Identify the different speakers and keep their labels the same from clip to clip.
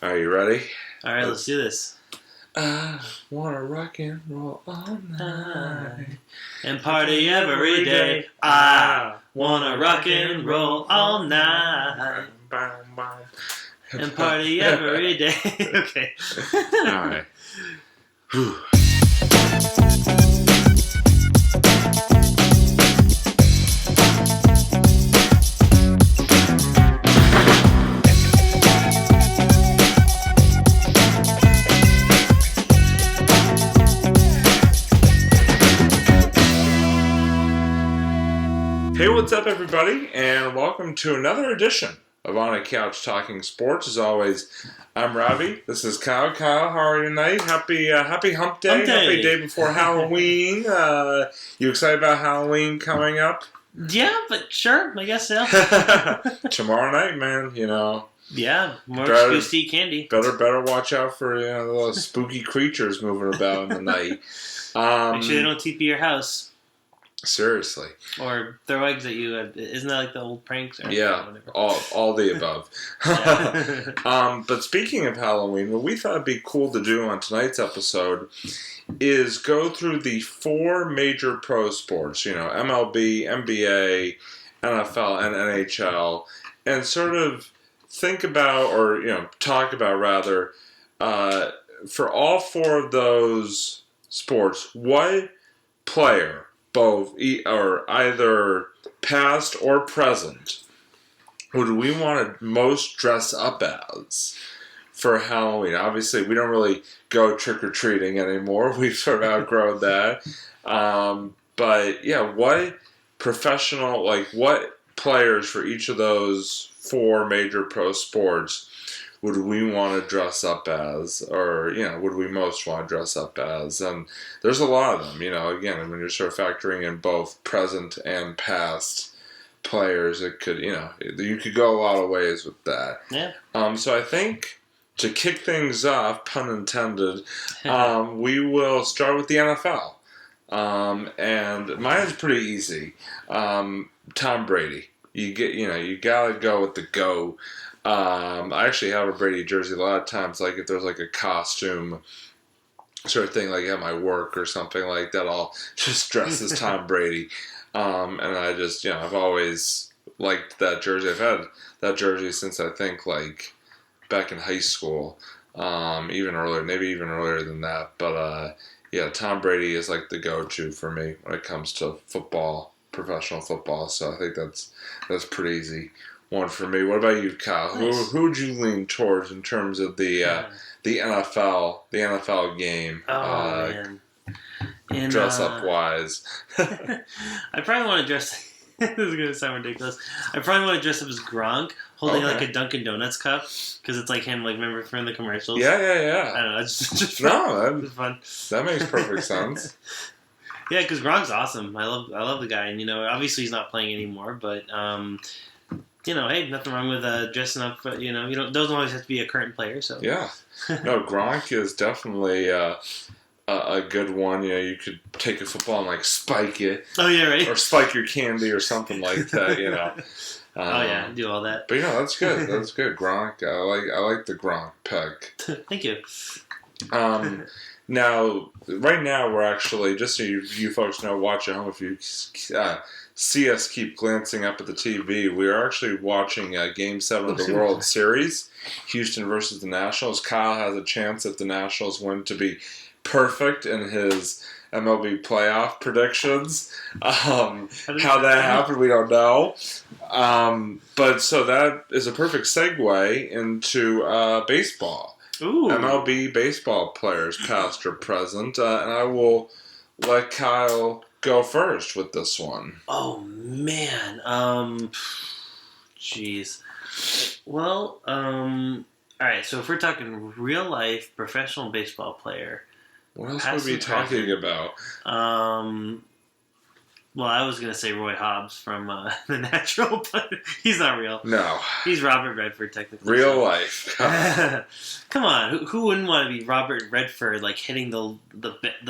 Speaker 1: Are you ready?
Speaker 2: All right, let's do this.
Speaker 1: I wanna rock and roll all night
Speaker 2: and party every day. I wanna rock and roll all night and party every day. Okay.
Speaker 1: All right. Whew. Hey, what's up, everybody, and welcome to another edition of On a Couch Talking Sports. As always, I'm Robbie. This is Kyle. Kyle, how are you tonight? Happy Hump Day.
Speaker 2: Hump Day.
Speaker 1: Happy day before Halloween. You excited about Halloween coming up?
Speaker 2: Yeah, but sure, I guess so.
Speaker 1: Tomorrow night, man. You know.
Speaker 2: Yeah, more excuse to eat candy.
Speaker 1: Better watch out for those spooky creatures moving about in the night.
Speaker 2: Make sure they don't TP your house.
Speaker 1: Seriously.
Speaker 2: Or throw eggs at you. Isn't that like the old pranks? Or
Speaker 1: yeah, all the above. But speaking of Halloween, what we thought would be cool to do on tonight's episode is go through the four major pro sports, MLB, NBA, NFL, and NHL, and sort of think about, or talk about rather, for all four of those sports, what player, both or either past or present, would we want to most dress up as for Halloween? Obviously, we don't really go trick-or-treating anymore. We've sort of outgrown that. But, yeah, what what players for each of those four major pro sports would we want to dress up as, or, would we most want to dress up as? And there's a lot of them, again, when you're sort of factoring in both present and past players, it could, you could go a lot of ways with that.
Speaker 2: Yeah.
Speaker 1: So I think to kick things off, pun intended, we will start with the NFL. And mine's pretty easy. Tom Brady. You gotta go with the GOAT. I actually have a Brady jersey a lot of times. Like if there's like a costume sort of thing, like at my work or something like that, I'll just dress as Tom Brady. And I just, I've always liked that jersey. I've had that jersey since I think like back in high school, even earlier, maybe even earlier than that. But yeah, Tom Brady is like the go-to for me when it comes to football, professional football. So I think that's pretty easy. One for me. What about you, Kyle?
Speaker 2: Nice.
Speaker 1: Who would you lean towards in terms of the NFL game?
Speaker 2: Oh, man.
Speaker 1: Dress up wise.
Speaker 2: I probably want to dress. This is gonna sound ridiculous. I probably want to dress up as Gronk, holding like a Dunkin' Donuts cup, because it's like him. Like remember from the commercials?
Speaker 1: Yeah.
Speaker 2: I don't know. It's just fun.
Speaker 1: That's
Speaker 2: fun.
Speaker 1: That makes perfect sense.
Speaker 2: Yeah, because Gronk's awesome. I love the guy, and obviously he's not playing anymore, but hey, nothing wrong with dressing up. But doesn't always have to be a current player. So
Speaker 1: yeah, no, Gronk is definitely a good one. You could take a football and like spike it.
Speaker 2: Oh yeah, right.
Speaker 1: Or spike your candy or something like that.
Speaker 2: Oh yeah, do all that.
Speaker 1: But that's good. That's good. Gronk. I like the Gronk pick.
Speaker 2: Thank you.
Speaker 1: Now, right now, we're actually, just so you folks know, watch at home, if you see us keep glancing up at the TV, we are actually watching Game 7 of the World Series, Houston versus the Nationals. Kyle has a chance, if the Nationals win, to be perfect in his MLB playoff predictions. How that happened, we don't know. But so that is a perfect segue into baseball.
Speaker 2: Ooh.
Speaker 1: MLB baseball players, past or present, and I will let Kyle go first with this one.
Speaker 2: Oh man, jeez. Well, all right. So if we're talking real life professional baseball player,
Speaker 1: what else would we be talking about?
Speaker 2: Well, I was gonna say Roy Hobbs from The Natural, but he's not real.
Speaker 1: No,
Speaker 2: he's Robert Redford technically.
Speaker 1: Real life.
Speaker 2: Come on, who wouldn't want to be Robert Redford, like hitting the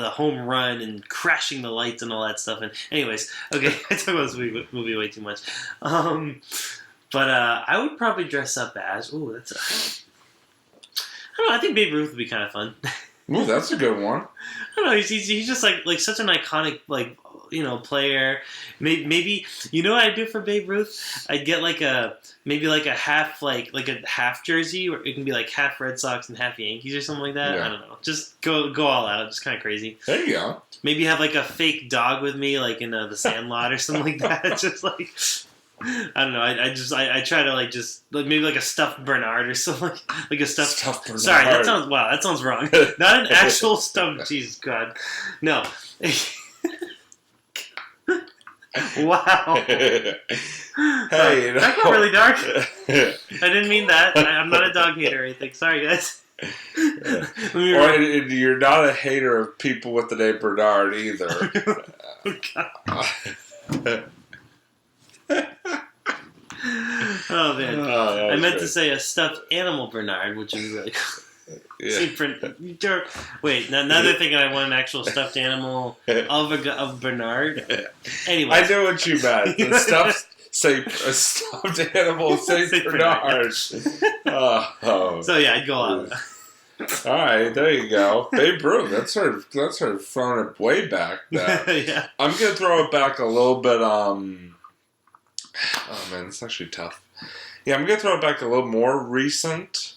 Speaker 2: home run and crashing the lights and all that stuff? And anyways, okay, I talk about this movie way too much. But I would probably dress up as don't know. I think Babe Ruth would be kind of fun.
Speaker 1: Ooh, that's a good one.
Speaker 2: I don't know. He's just like such an iconic player. Maybe you know what I'd do for Babe Ruth? I'd get maybe a half like a half jersey, or it can be like half Red Sox and half Yankees or something like that.
Speaker 1: Yeah.
Speaker 2: I don't know. Just go all out. Just kind of crazy.
Speaker 1: There you go.
Speaker 2: Maybe have like a fake dog with me, like in the Sandlot or something like that. Just like. I don't know. I try to maybe like a stuffed Bernard or something like a stuffed
Speaker 1: Bernard.
Speaker 2: Sorry, that sounds wrong. Not an actual stuffed. Jesus God, no. Wow.
Speaker 1: Hey,
Speaker 2: that got really dark. I didn't mean that. I'm not a dog hater or anything. Sorry, guys.
Speaker 1: Or you're not a hater of people with the name Bernard either.
Speaker 2: Oh man, I meant to say a stuffed animal Bernard, which is really cool. Yeah. Wait, now they're thinking I want an actual stuffed animal of Bernard. Anyway,
Speaker 1: I know what you meant. The stuffed animal of Saint Bernard.
Speaker 2: So yeah, I'd go out.
Speaker 1: All right, there you go. Babe Ruth. That's sort of throwing it way back.
Speaker 2: Yeah.
Speaker 1: I'm gonna throw it back a little bit. Oh man, it's actually tough. Yeah, I'm gonna throw it back a little more recent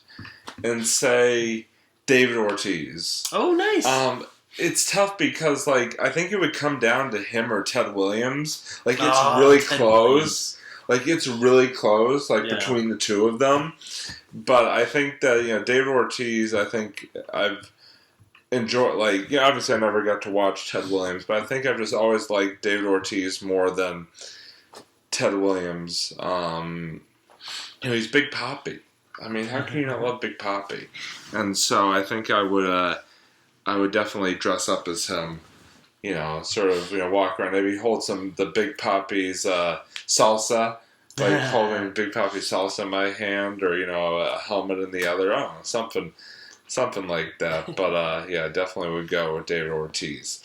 Speaker 1: and say David Ortiz.
Speaker 2: Oh, nice.
Speaker 1: It's tough because I think it would come down to him or Ted Williams. It's really close. It's really close. Between the two of them. But I think that David Ortiz. I think I've enjoyed. Obviously I never got to watch Ted Williams, but I think I've just always liked David Ortiz more than Ted Williams. He's Big Papi. I mean, how can you not love Big Papi? And so I think I would definitely dress up as him. Walk around, maybe hold the Big Papi's salsa, holding Big Papi salsa in my hand, or a helmet in the other. Oh, something like that. But yeah, definitely would go with David Ortiz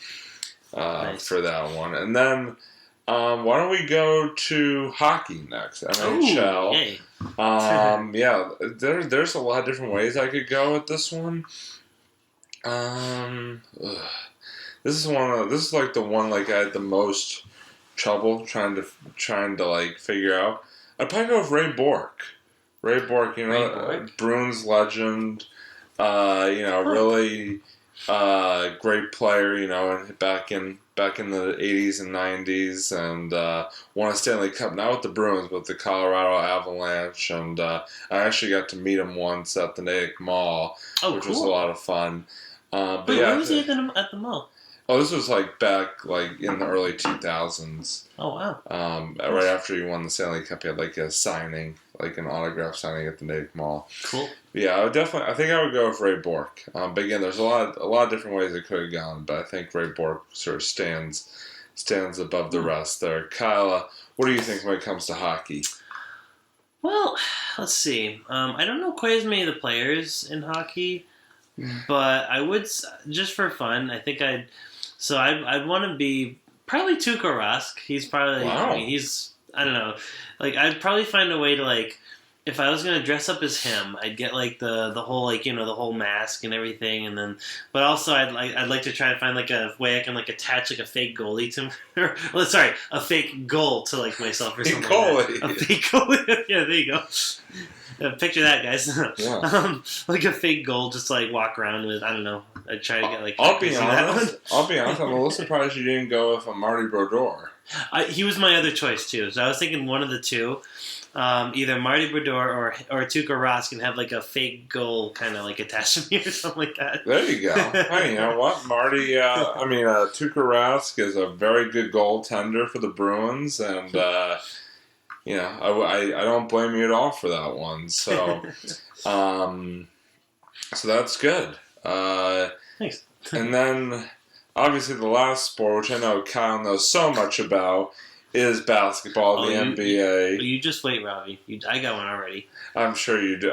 Speaker 2: Nice.
Speaker 1: for that one. And then why don't we go to hockey next? NHL.
Speaker 2: Ooh, yay.
Speaker 1: Yeah, there's a lot of different ways I could go with this one. This is the one I had the most trouble trying to figure out. I'd probably go with Ray Bourque. Ray Bourque, Bruins legend. Really great player. And back in the 80s and 90s, and won a Stanley Cup, not with the Bruins, but the Colorado Avalanche. And I actually got to meet him once at the Natick Mall, which was a lot of fun. But
Speaker 2: Wait,
Speaker 1: yeah,
Speaker 2: where was he at the mall?
Speaker 1: Oh, this was back in the early 2000s.
Speaker 2: Oh wow!
Speaker 1: Right after he won the Stanley Cup, he had a signing, an autograph signing at the Natick Mall.
Speaker 2: Cool.
Speaker 1: Yeah, I think I would go with Ray Bourque. But again, there's a lot of different ways it could have gone, but I think Ray Bourque sort of stands above the rest there. Kyle, what do you think when it comes to hockey?
Speaker 2: Well, let's see. I don't know quite as many of the players in hockey, but I would, just for fun, I think I'd want to be probably Tuukka Rask. He's probably,
Speaker 1: wow.
Speaker 2: I don't know, I'd probably find a way to if I was gonna dress up as him, I'd get the whole the whole mask and everything, and then, but also I'd like to try to find a way I can attach a fake goalie to, a fake goal to myself or something.
Speaker 1: Goalie.
Speaker 2: A fake goalie. Yeah, there you go. Picture that, guys.
Speaker 1: Yeah.
Speaker 2: A fake goal, just walk around with. I don't know. I'd try to get
Speaker 1: I'll be honest. I'm a little surprised you didn't go with Marty Brodeur.
Speaker 2: He was my other choice too, so I was thinking one of the two. Either Marty Brodeur or Tuukka Rask, can have a fake goal kind of attached to me or something like that.
Speaker 1: There you go. Hey, you know what, Marty? Tuukka Rask is a very good goaltender for the Bruins, and I don't blame you at all for that one. So, so that's good.
Speaker 2: Thanks.
Speaker 1: And then, obviously, the last sport, which I know Kyle knows so much about, is basketball, the NBA.
Speaker 2: You just wait, Robbie. I got one already.
Speaker 1: I'm sure you do.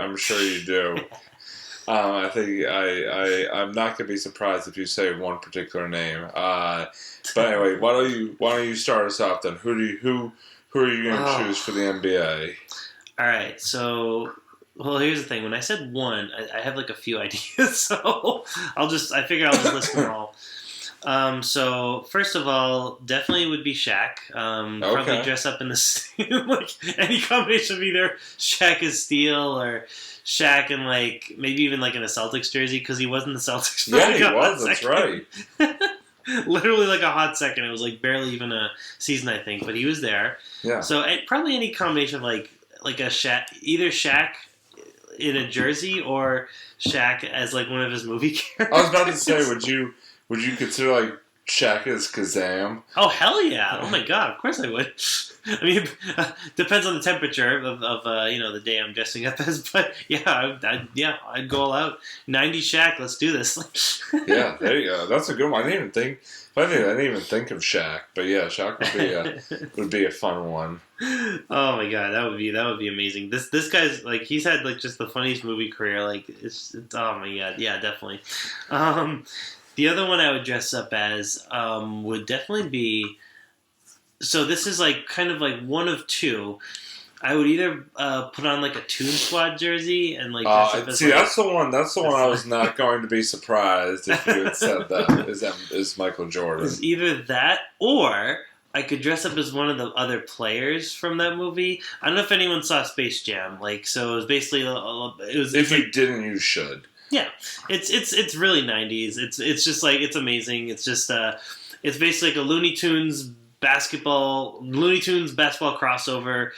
Speaker 1: I think I'm not gonna be surprised if you say one particular name. But anyway, why don't you start us off then? Who are you gonna choose for the NBA?
Speaker 2: All right, so Well, here's the thing. When I said one, I have like a few ideas, so I figure I'll just list them all. So first of all, definitely would be Shaq. Probably
Speaker 1: Okay.
Speaker 2: dress up in the like any combination of either Shaq as Steel or Shaq and like maybe even like in a Celtics jersey because he was in the Celtics. For
Speaker 1: Yeah,
Speaker 2: like
Speaker 1: he
Speaker 2: a hot
Speaker 1: was. That's
Speaker 2: second.
Speaker 1: right.
Speaker 2: Literally like a hot second. It was like barely even a season, I think, but he was there.
Speaker 1: Yeah.
Speaker 2: So probably any combination of like a Shaq, either Shaq in a jersey or Shaq as like one of his movie characters.
Speaker 1: I was about to say, would you consider like Shaq as Kazam?
Speaker 2: Oh hell yeah! Oh my god! Of course I would. I mean, depends on the temperature of the day I'm dressing up as, but yeah, I'd go all out. 90 Shaq, let's do this.
Speaker 1: Yeah, there you go. That's a good one. I didn't even think of Shaq, but yeah, Shaq would be a fun one.
Speaker 2: Oh my god, that would be amazing. This guy's like he's had like just the funniest movie career. Like it's oh my god, yeah, definitely. The other one I would dress up as would definitely be. So this is like kind of like one of two. I would either put on like a Toon Squad jersey and like dress up as
Speaker 1: see,
Speaker 2: like,
Speaker 1: that's the one. That's the one I was not going to be surprised if you had said that is Michael Jordan.
Speaker 2: It's either that or I could dress up as one of the other players from that movie. I don't know if anyone saw Space Jam. Like, so it was basically
Speaker 1: If you didn't, you should.
Speaker 2: Yeah, it's really 90s. It's just like it's amazing. It's just it's basically like a Looney Tunes basketball crossover,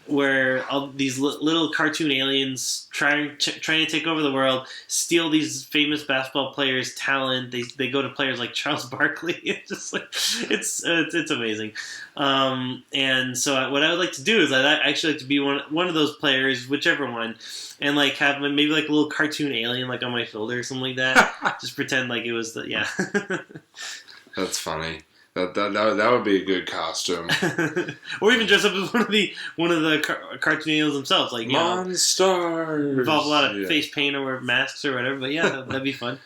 Speaker 2: where all these little cartoon aliens trying to take over the world, steal these famous basketball players' talent. They go to players like Charles Barkley. It's just like it's amazing. And so what I would like to do is I'd actually like to be one of those players, whichever one, and like have maybe like a little cartoon alien like on my shoulder or something like that. Just pretend like it was yeah.
Speaker 1: That's funny. That would be a good costume.
Speaker 2: Or even dress up as one of the cartoon aliens themselves, like
Speaker 1: Monstars.
Speaker 2: Involve a lot of face paint or wear masks or whatever. But yeah, that'd be fun.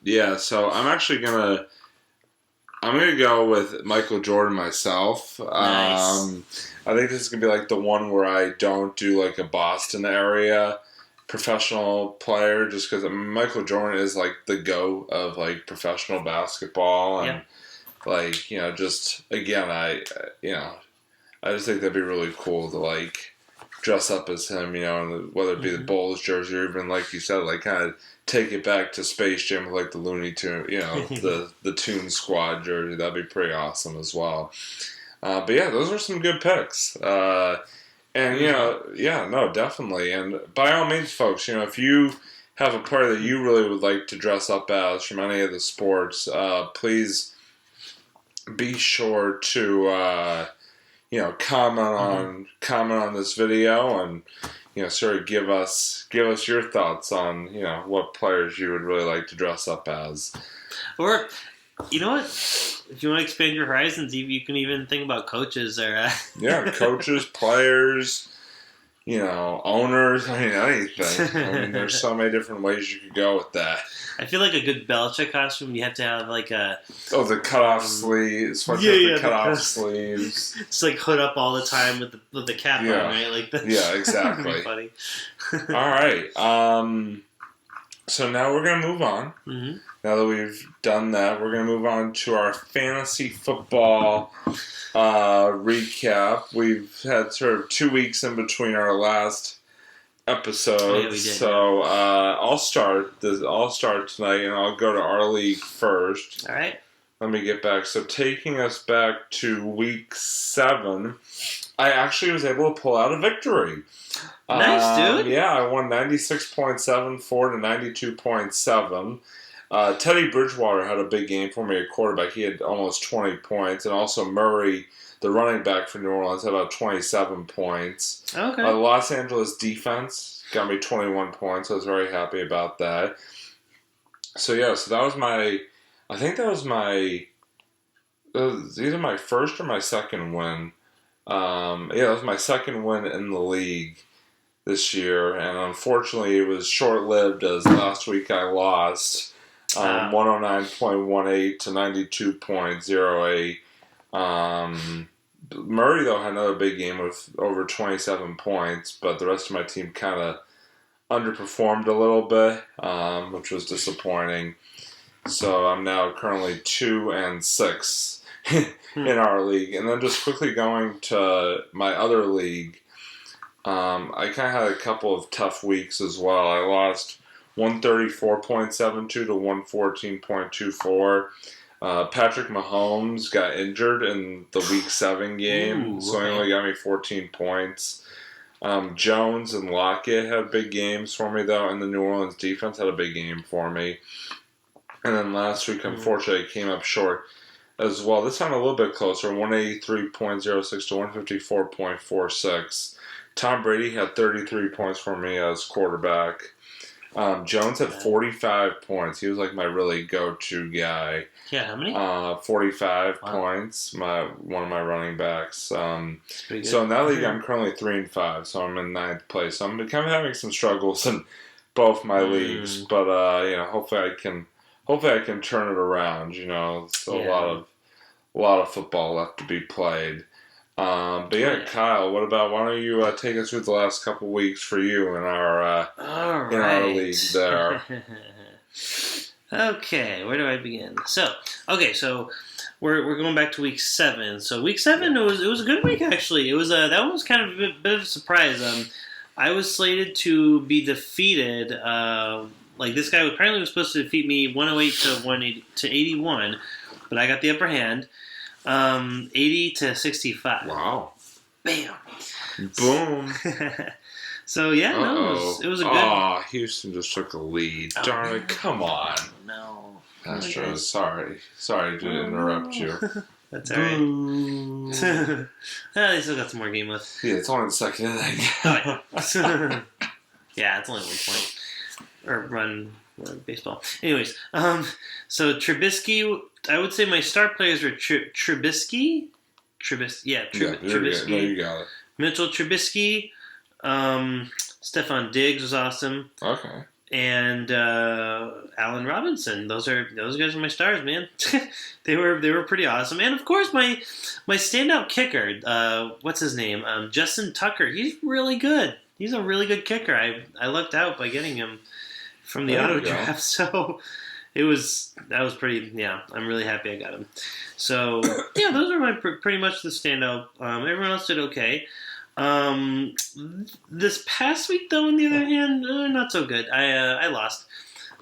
Speaker 1: Yeah. So I'm gonna go with Michael Jordan myself.
Speaker 2: Nice.
Speaker 1: I think this is gonna be like the one where I don't do like a Boston area professional player, just because Michael Jordan is like the GOAT of like professional basketball, and
Speaker 2: Yep.
Speaker 1: like just again, I just think that'd be really cool to like dress up as him, and whether it be the Bulls jersey or even like you said, like kind of take it back to Space Jam with like the Looney Tune, the Toon Squad jersey. That'd be pretty awesome as well. But yeah, those are some good picks. And no, definitely. And by all means, folks, if you have a player that you really would like to dress up as from any of the sports, please be sure to comment on this video and sort of give us your thoughts on what players you would really like to dress up as.
Speaker 2: Or you know what? If you want to expand your horizons, you can even think about coaches or
Speaker 1: coaches, players, owners. I mean, anything. I mean, there's so many different ways you could go with that.
Speaker 2: I feel like a good Belichick costume, you have to have like a
Speaker 1: the cutoff sleeves. The cutoff sleeves.
Speaker 2: It's like hood up all the time with the cap on, right? Like
Speaker 1: exactly.
Speaker 2: Funny.
Speaker 1: All right. So now we're gonna move on.
Speaker 2: Mm-hmm.
Speaker 1: Now that we've done that, we're going to move on to our fantasy football recap. We've had sort of 2 weeks in between our last episode,
Speaker 2: we did,
Speaker 1: so I'll start tonight, and I'll go to our league first.
Speaker 2: All right.
Speaker 1: Let me get back. So taking us back to week 7, I actually was able to pull out a victory.
Speaker 2: Nice, dude.
Speaker 1: Yeah, I won 96.74 to 92.7. Teddy Bridgewater had a big game for me at quarterback. He had almost 20 points. And also Murray, the running back for New Orleans, had about 27 points.
Speaker 2: Okay.
Speaker 1: Los Angeles defense got me 21 points. I was very happy about that. So, that was it was either my first or my second win. It was my second win in the league this year. And unfortunately, it was short-lived as last week I lost. 109.18 to 92.08. Murray, though, had another big game with over 27 points, but the rest of my team kind of underperformed a little bit, which was disappointing. So I'm now currently 2-6 in our league. And then just quickly going to my other league, I kind of had a couple of tough weeks as well. I lost 134.72 to 114.24. Patrick Mahomes got injured in the Week 7 game, so he only got me 14 points. Jones and Lockett had big games for me, though, and the New Orleans defense had a big game for me. And then last week, unfortunately, it came up short as well. This time a little bit closer, 183.06 to 154.46. Tom Brady had 33 points for me as quarterback. Jones had 45 points. He was like my really go-to guy.
Speaker 2: Yeah, how many?
Speaker 1: 45 points. One of my running backs. So in that league, I'm currently 3-5, so I'm in 9th place. So I'm kind of having some struggles in both my leagues, but hopefully I can turn it around. Still a lot of football left to be played. But yeah, Kyle, why don't you take us through the last couple weeks for you in our league there?
Speaker 2: Okay, where do I begin? So we're going back to week 7. So week 7 it was a good week actually. It was that one was kind of a bit of a surprise. I was slated to be defeated. This guy apparently was supposed to defeat me 108 to 81, but I got the upper hand. 80 to 65.
Speaker 1: Wow.
Speaker 2: Bam.
Speaker 1: Boom.
Speaker 2: So yeah, it was a good.
Speaker 1: Oh, Houston just took a lead. Darn it! Come on.
Speaker 2: No.
Speaker 1: Astros, sorry to interrupt you.
Speaker 2: That's alright. They still got some more game left.
Speaker 1: Yeah, it's only the second inning.
Speaker 2: Yeah, it's only 1 point. Or run baseball. Anyways, so Trubisky, I would say my star players were Trubisky. Trubisky.
Speaker 1: No, you got it.
Speaker 2: Mitchell Trubisky. Stephon Diggs was awesome.
Speaker 1: Okay.
Speaker 2: And Allen Robinson. Those guys are my stars, man. they were pretty awesome. And of course my standout kicker, what's his name? Justin Tucker. He's really good. He's a really good kicker. I lucked out by getting him from the auto draft. So that was pretty. Yeah, I'm really happy I got him. So yeah, those are my pretty much the standout. Everyone else did okay. This past week, though, on the other hand, not so good. I lost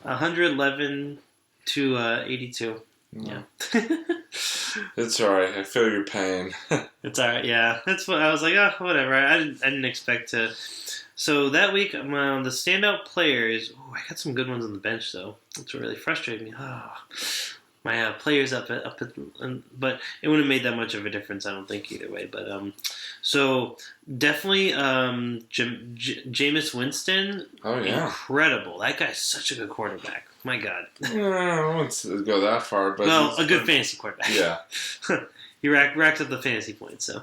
Speaker 2: 111 to 82. Yeah.
Speaker 1: It's alright. I feel your pain.
Speaker 2: It's alright. Yeah, that's what I was like. Oh, whatever. I didn't expect to. So that week, the standout players. Oh, I got some good ones on the bench though. That's what really frustrated me. Oh, my players but it wouldn't have made that much of a difference, I don't think, either way. But so definitely Jameis Winston.
Speaker 1: Oh yeah,
Speaker 2: incredible! That guy's such a good quarterback. My God.
Speaker 1: I won't go that far, but
Speaker 2: a good fantasy quarterback.
Speaker 1: Yeah.
Speaker 2: He racks up the fantasy points, so.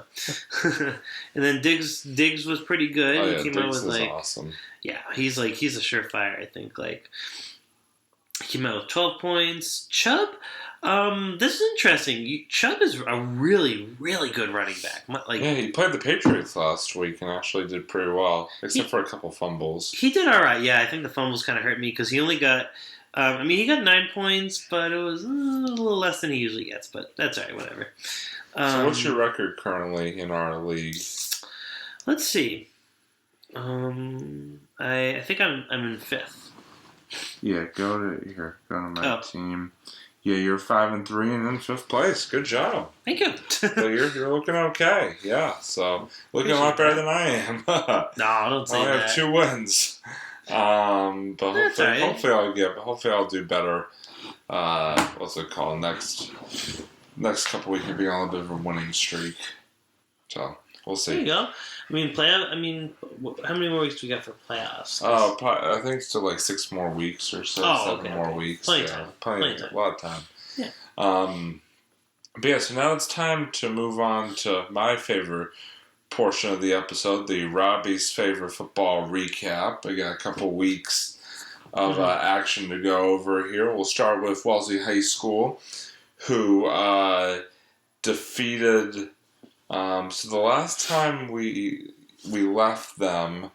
Speaker 2: And then Diggs was pretty good.
Speaker 1: Oh, yeah,
Speaker 2: he came
Speaker 1: Diggs
Speaker 2: out with
Speaker 1: is awesome.
Speaker 2: Yeah, he's a surefire, I think. He came out with 12 points. Chubb, this is interesting. Chubb is a really, really good running back.
Speaker 1: Yeah, he played the Patriots last week and actually did pretty well, except for a couple fumbles.
Speaker 2: He did all right. Yeah, I think the fumbles kind of hurt me because he only got. He got 9 points, but it was a little less than he usually gets. But that's all right, whatever.
Speaker 1: So what's your record currently in our league?
Speaker 2: Let's see. I think I'm in 5th.
Speaker 1: Yeah, go to my team. Yeah, you're 5-3 and in 5th place. Good job.
Speaker 2: Thank you.
Speaker 1: So you're looking okay. Yeah, so looking a lot better than I am.
Speaker 2: No, don't say that.
Speaker 1: I have 2 wins. But hopefully I'll do better. What's it called? Next couple weeks will be on a bit of a winning streak. So we'll see.
Speaker 2: There you go. How many more weeks do we got for playoffs?
Speaker 1: I think it's still like 6 more weeks or so. 7 more weeks.
Speaker 2: Plenty of time.
Speaker 1: A lot of time.
Speaker 2: Yeah.
Speaker 1: But yeah, so now it's time to move on to my favorite portion of the episode, the Robbie's favorite football recap. We got a couple weeks of action to go over here. We'll start with Wellesley High School, who defeated So the last time we left them,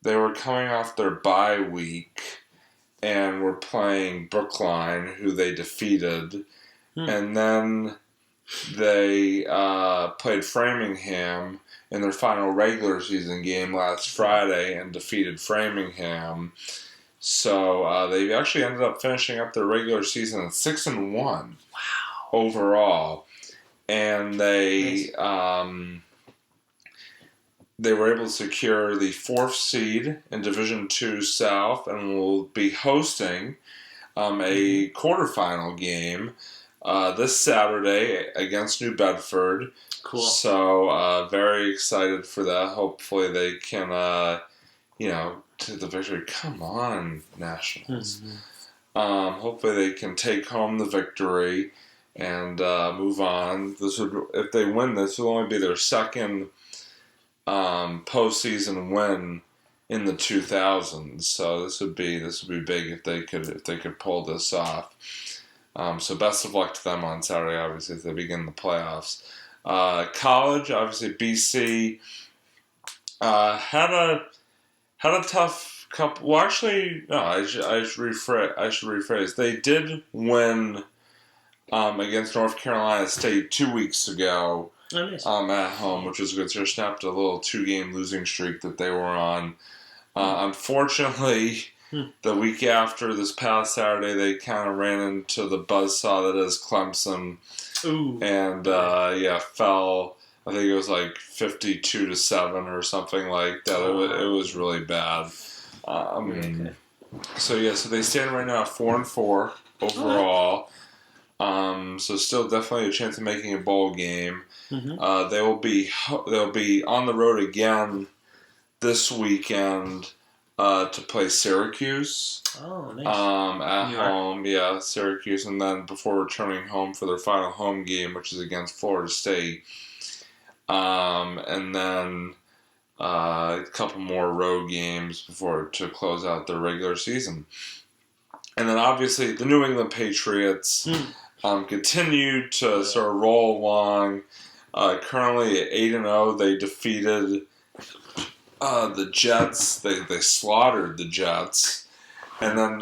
Speaker 1: they were coming off their bye week and were playing Brookline, who they defeated. And then they played Framingham in their final regular season game last Friday and defeated Framingham. So they actually ended up finishing up their regular season at 6-1.
Speaker 2: Wow.
Speaker 1: Overall. And they were able to secure the 4th seed in Division II South and will be hosting a quarterfinal game this Saturday against New Bedford.
Speaker 2: Cool.
Speaker 1: So very excited for that. Hopefully they can, to the victory. Come on, Nationals. Hopefully they can take home the victory and move on. If they win, this will only be their second postseason win in the 2000s. So this would be big if they could pull this off. So best of luck to them on Saturday, obviously, as they begin the playoffs. College, obviously, BC had a tough couple. Well, actually, no, I should rephrase. They did win against North Carolina State 2 weeks ago.
Speaker 2: Oh, nice.
Speaker 1: At home, which was good. So they snapped a little 2-game losing streak that they were on. Unfortunately, the week after this past Saturday, they kind of ran into the buzzsaw that is Clemson.
Speaker 2: Ooh.
Speaker 1: And, fell, I think it was like 52-7 or something like that. It was really bad. So they stand right now at 4-4 overall. So still definitely a chance of making a bowl game. They'll be on the road again this weekend to play Syracuse.
Speaker 2: Oh, nice.
Speaker 1: At home, Syracuse, and then before returning home for their final home game, which is against Florida State. And then a couple more road games to close out their regular season. And then obviously the New England Patriots continue to sort of roll along. Currently at 8-0, they defeated the Jets. They slaughtered the Jets, and then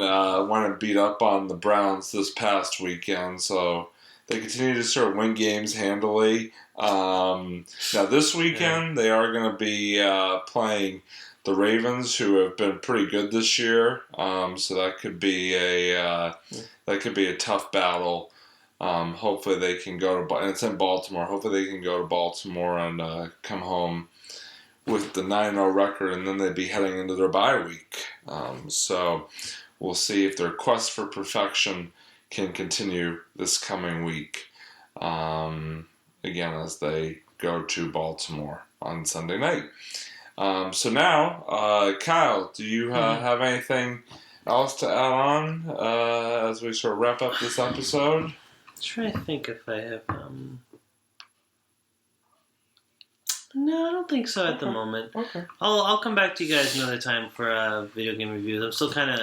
Speaker 1: went and beat up on the Browns this past weekend. So they continue to sort of win games handily. Now this weekend they are going to be playing the Ravens, who have been pretty good this year. So that could be a tough battle. Hopefully they can go to, and it's in Baltimore. Hopefully they can go to Baltimore and come home with the 9-0 record, and then they'd be heading into their bye week. So we'll see if their quest for perfection can continue this coming week. Again, as they go to Baltimore on Sunday night. So now, Kyle, do you have anything else to add on as we sort of wrap up this episode?
Speaker 2: I'm trying to think if I have. No, I don't think so at the moment.
Speaker 1: Okay.
Speaker 2: I'll come back to you guys another time for video game reviews. I'm still kind of.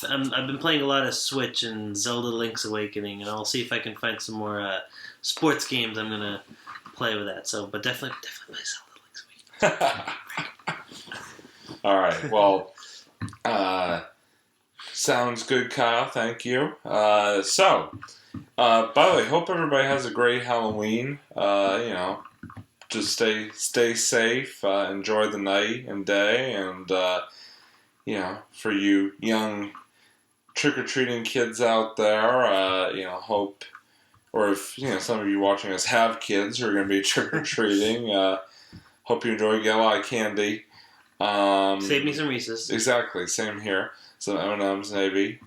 Speaker 2: I've been playing a lot of Switch and Zelda Link's Awakening, and I'll see if I can find some more sports games I'm gonna play with that. So, but definitely play Zelda Link's Awakening.
Speaker 1: All right. Well, sounds good, Kyle. Thank you. By the way, hope everybody has a great Halloween. Just stay safe. Enjoy the night and day, and for you young trick-or-treating kids out there, hope, or if some of you watching us have kids who are going to be trick-or-treating, hope you enjoy, get a lot of candy.
Speaker 2: Save me some Reese's.
Speaker 1: Exactly, same here. Some M&Ms maybe.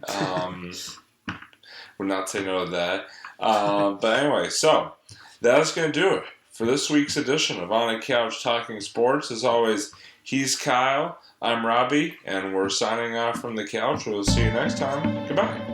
Speaker 1: Would not say no to that. But anyway, so that's going to do it for this week's edition of On a Couch Talking Sports. As always, he's Kyle, I'm Robbie, and we're signing off from the couch. We'll see you next time. Goodbye.